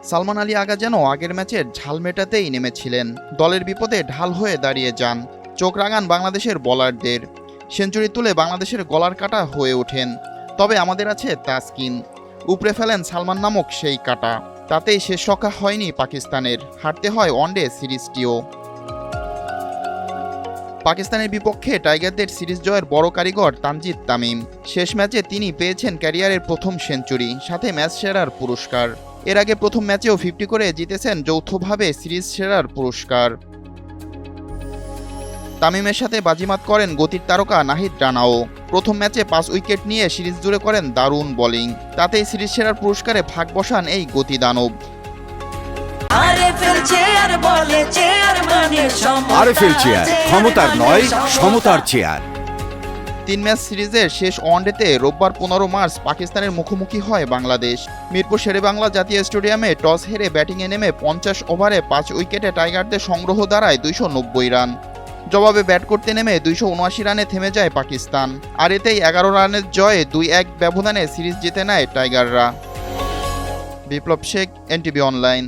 সালমান আলী আগা যেন আগের ম্যাচের ঝাল মেটাতেই নেমেছিলেন। দলের বিপদে ঢাল হয়ে দাঁড়িয়ে যান। চোখ রাঙান বাংলাদেশের বোলারদের। সেঞ্চুরি তুলে বাংলাদেশের গলার কাটা হয়ে ওঠেন। তবে আমাদের আছে তাসকিন। উপড়ে ফেলেন সালমান নামক সেই কাটা। তাতেই শেষ রক্ষা হয়নি পাকিস্তানের, হারতে হয় ওয়ানডে সিরিজটিও। পাকিস্তানের বিপক্ষে টাইগারদের সিরিজ জয়ের বড় কারিগর তানজিদ তামিম। শেষ ম্যাচে তিনি পেয়েছেন ক্যারিয়ারের প্রথম সেঞ্চুরি, সাথে ম্যাচ সেরার পুরস্কার। এর আগে প্রথম ম্যাচেও 50 করে জিতেছেন যৌথভাবে সিরিজ সেরার পুরস্কার। তামিমের সাথে বাজিমাত করেন গতির তারকা নাহিদ রানাও। প্রথম ম্যাচে 5 উইকেট নিয়ে সিরিজ জুড়ে করেন দারুণ বোলিং। তাতেই সিরিজ সেরার পুরস্কারে ভাগ বসান এই গতি দানব। আরএফএল চেয়ার, ক্ষমতার নয়, সমতার চেয়ার। 3 ম্যাচ সিরিজের শেষ ওয়ানডেতে রোববার 15 মার্চ পাকিস্তানের মুখোমুখি হয় বাংলাদেশ। মিরপুর শেরেবাংলা জাতীয় স্টেডিয়ামে টস হেরে ব্যাটিংয়ে নেমে 50 ওভারে 5 উইকেটে টাইগারদের সংগ্রহ দাঁড়ায় 290 রান। জবাবে ব্যাট করতে নেমে 279 রানে থেমে যায় পাকিস্তান। আর এতেই 11 রানের জয়ে 2-1 ব্যবধানে সিরিজ জিতে নেয় টাইগাররা। বিপ্লব শেখ, এনটিভি অনলাইন।